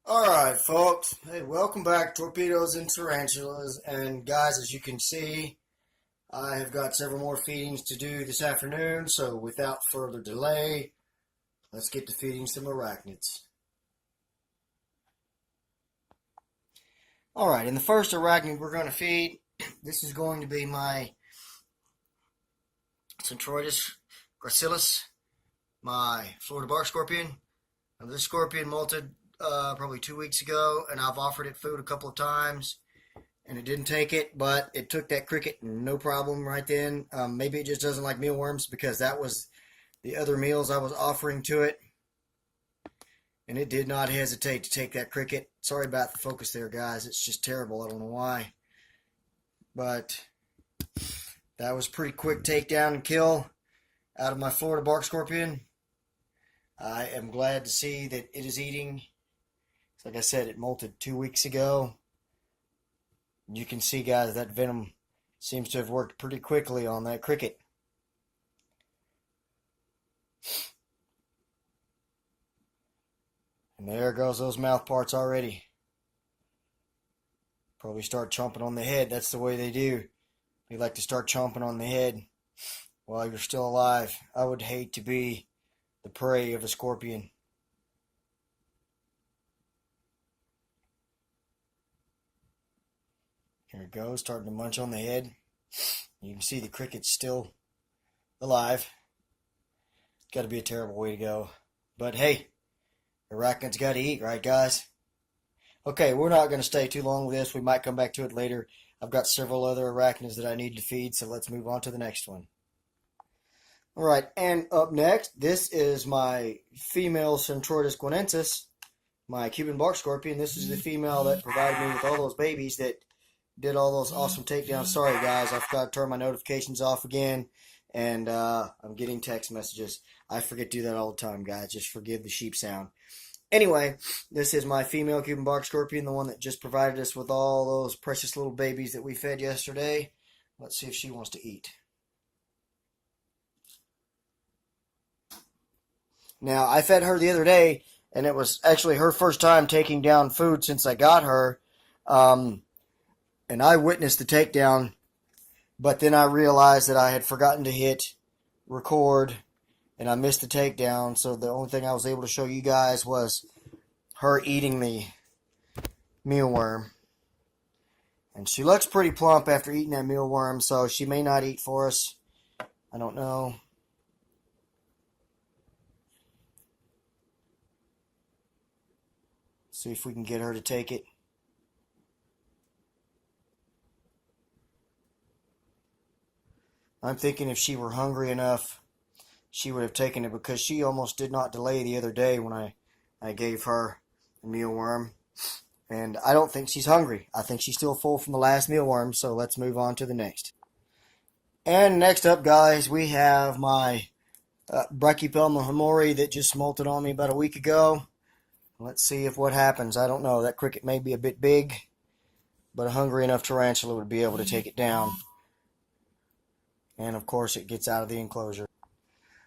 Alright, folks. Hey, welcome back, Torpedoes and Tarantulas. And guys, as you can see, I have got several more feedings to do this afternoon. So without further delay, let's get to feeding some arachnids. Alright, in the first arachnid we're going to feed, this is going to be my Centroides gracilis, my Florida bark scorpion. Now, this scorpion molted probably 2 weeks ago, and I've offered it food a couple of times, and it didn't take it, but it took that cricket no problem right then. Maybe it just doesn't like mealworms because that was the other meals I was offering to it, and it did not hesitate to take that cricket. Sorry about the focus there, guys. It's just terrible. I don't know why, but that was a pretty quick takedown and kill out of my Florida bark scorpion. I am glad to see that it is eating. Like I said, it molted 2 weeks ago. You can see, guys, that venom seems to have worked pretty quickly on that cricket. And there goes those mouth parts already. Probably start chomping on the head. That's the way they do. They like to start chomping on the head while you're still alive. I would hate to be the prey of a scorpion. Here it goes, starting to munch on the head. You can see the cricket's still alive. Got to be a terrible way to go. But hey, arachnids got to eat, right, guys? Okay, we're not going to stay too long with this. We might come back to it later. I've got several other arachnids that I need to feed, so let's move on to the next one. Alright, and up next, this is my female Centroides guinensis, my Cuban bark scorpion. This is the female that provided me with all those babies that did all those awesome takedowns. Sorry, guys, I forgot to turn my notifications off again, and I'm getting text messages. I forget to do that all the time, guys. Just forgive the sheep sound. Anyway, this is my female Cuban bark scorpion, the one that just provided us with all those precious little babies that we fed yesterday. Let's see if she wants to eat. Now, I fed her the other day, and it was actually her first time taking down food since I got her. And I witnessed the takedown, but then I realized that I had forgotten to hit record, and I missed the takedown, so the only thing I was able to show you guys was her eating the mealworm. And she looks pretty plump after eating that mealworm, so she may not eat for us. I don't know. See if we can get her to take it. I'm thinking if she were hungry enough, she would have taken it, because she almost did not delay the other day when I gave her a mealworm. And I don't think she's hungry. I think she's still full from the last mealworm, so let's move on to the next. And next up, guys, we have my Brachypelma hamori that just molted on me about a week ago. Let's see if what happens. I don't know. That cricket may be a bit big, but a hungry enough tarantula would be able to take it down. And, of course, it gets out of the enclosure.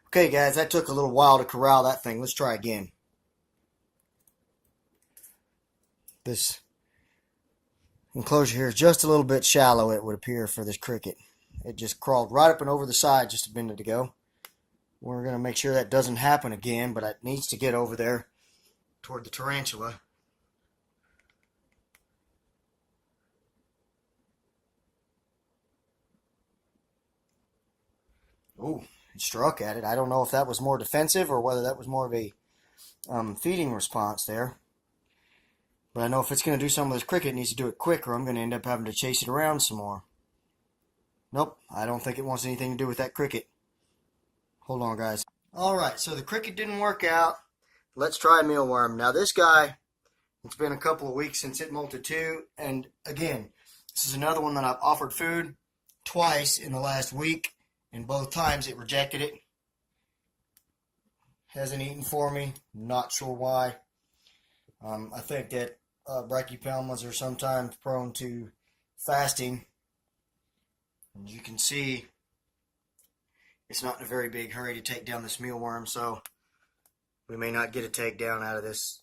Okay, guys, that took a little while to corral that thing. Let's try again. This enclosure here is just a little bit shallow, it would appear, for this cricket. It just crawled right up and over the side just a minute ago. We're going to make sure that doesn't happen again, but it needs to get over there toward the tarantula. Oh, it struck at it. I don't know if that was more defensive or whether that was more of a feeding response there. But I know if it's going to do something with this cricket, it needs to do it quick, or I'm going to end up having to chase it around some more. Nope, I don't think it wants anything to do with that cricket. Hold on, guys. Alright, so the cricket didn't work out. Let's try a mealworm. Now this guy, it's been a couple of weeks since it molted too, and again, this is another one that I've offered food twice in the last week, and both times it rejected it. Hasn't eaten for me. Not sure why. I think that brachypelmas are sometimes prone to fasting. As you can see, it's not in a very big hurry to take down this mealworm, so we may not get a takedown out of this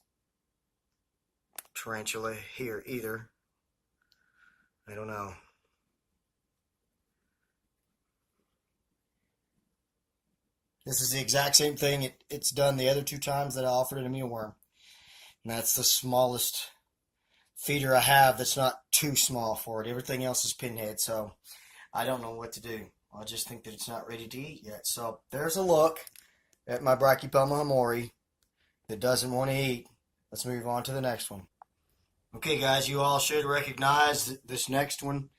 tarantula here either. I don't know. This is the exact same thing it's done the other 2 times that I offered it a mealworm. And that's the smallest feeder I have that's not too small for it. Everything else is pinhead, so I don't know what to do. I just think that it's not ready to eat yet. So there's a look at my Brachypelma hamori that doesn't want to eat. Let's move on to the next one. Okay, guys, you all should recognize this next one,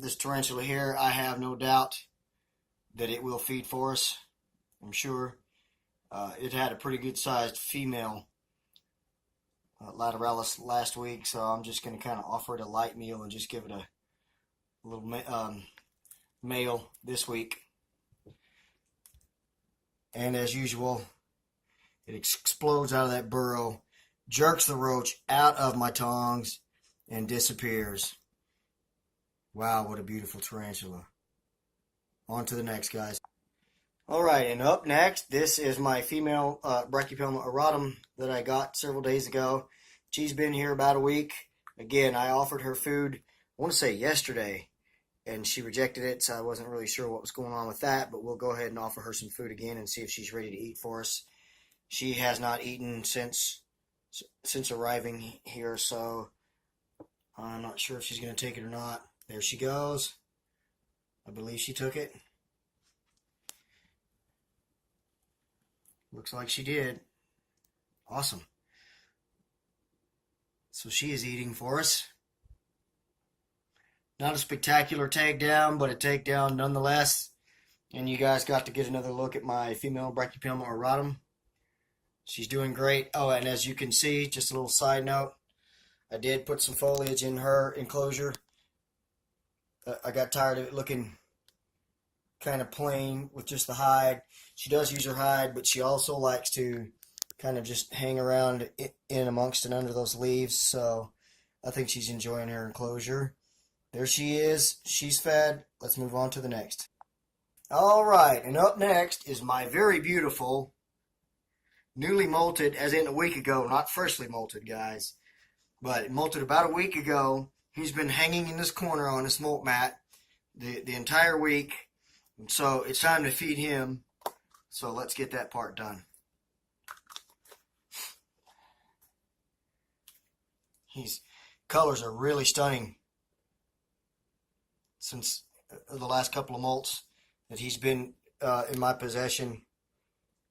this tarantula here. I have no doubt that it will feed for us. I'm sure. It had a pretty good sized female Lateralis last week, so I'm just going to kind of offer it a light meal and just give it a little male this week. And as usual, it explodes out of that burrow, jerks the roach out of my tongs, and disappears. Wow, what a beautiful tarantula. On to the next, guys. Alright, and up next, this is my female Brachypelma auratum that I got several days ago. She's been here about a week. Again, I offered her food, I want to say yesterday, and she rejected it, so I wasn't really sure what was going on with that, but we'll go ahead and offer her some food again and see if she's ready to eat for us. She has not eaten since arriving here, so I'm not sure if she's going to take it or not. There she goes. I believe she took it. Looks like she did. Awesome. So she is eating for us. Not a spectacular takedown, but a takedown nonetheless. And you guys got to get another look at my female Brachypelma auratum. She's doing great. Oh, and as you can see, just a little side note, I did put some foliage in her enclosure. I got tired of it looking kind of plain with just the hide. She does use her hide, but she also likes to kind of just hang around in amongst and under those leaves. So I think she's enjoying her enclosure. There she is. She's fed. Let's move on to the next. All right, and up next is my very beautiful, newly molted, as in a week ago, not freshly molted, guys, but it molted about a week ago. He's been hanging in this corner on this molt mat the entire week. And so it's time to feed him. So let's get that part done. His colors are really stunning. Since the last couple of molts that he's been in my possession,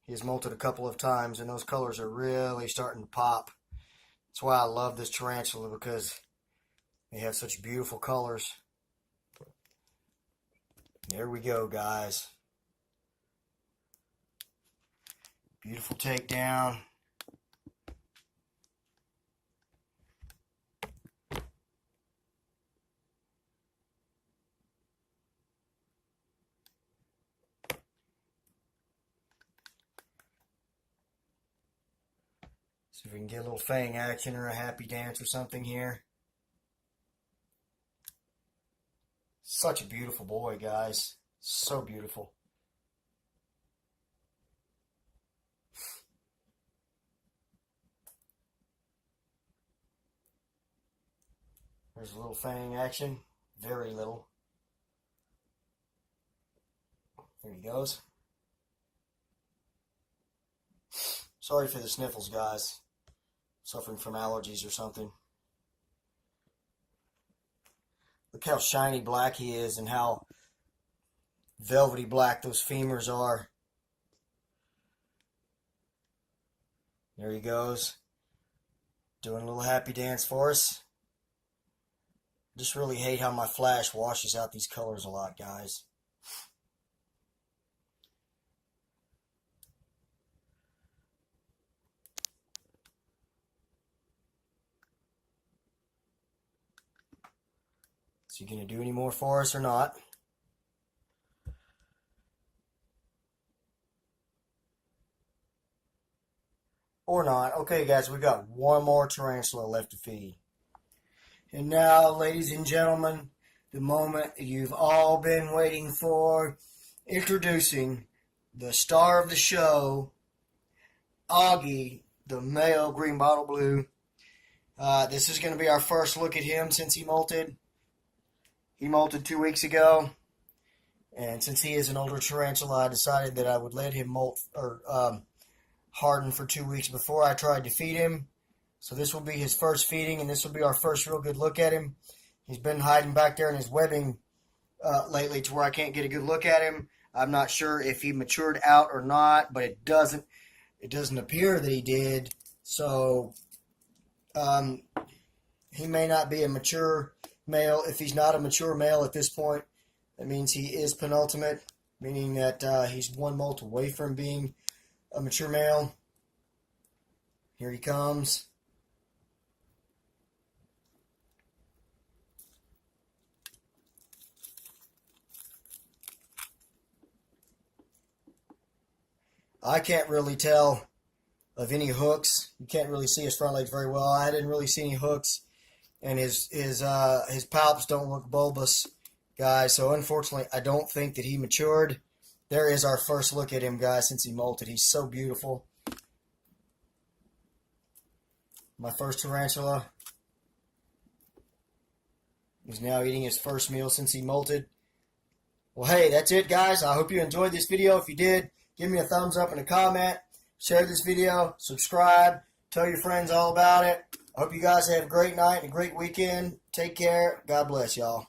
he has molted a couple of times, and those colors are really starting to pop. That's why I love this tarantula, because they have such beautiful colors. There we go, guys. Beautiful takedown. See if we can get a little fang action or a happy dance or something here. Such a beautiful boy, guys. So beautiful. There's a little fang action. Very little. There he goes. Sorry for the sniffles, guys. Suffering from allergies or something. Look how shiny black he is and how velvety black those femurs are. There he goes. Doing a little happy dance for us. I just really hate how my flash washes out these colors a lot, guys. Is he going to do any more for us or not? Or not. Okay, guys, we got one more tarantula left to feed. And now, ladies and gentlemen, the moment you've all been waiting for, introducing the star of the show, Augie, the male green bottle blue. This is going to be our first look at him since he molted. He molted 2 weeks ago, and since he is an older tarantula, I decided that I would let him molt or harden for 2 weeks before I tried to feed him. So this will be his first feeding, and this will be our first real good look at him. He's been hiding back there in his webbing lately to where I can't get a good look at him. I'm not sure if he matured out or not, but it doesn't appear that he did. So he may not be a mature male. If he's not a mature male at this point, that means he is penultimate, meaning that he's one molt away from being a mature male. Here he comes. I can't really tell of any hooks. You can't really see his front legs very well. I didn't really see any hooks, and his palps don't look bulbous, guys. So unfortunately, I don't think that he matured. There is our first look at him, guys, since he molted. He's so beautiful. My first tarantula. He's now eating his first meal since he molted. Well, hey, that's it, guys. I hope you enjoyed this video. If you did, give me a thumbs up and a comment. Share this video. Subscribe. Tell your friends all about it. I hope you guys have a great night and a great weekend. Take care. God bless y'all.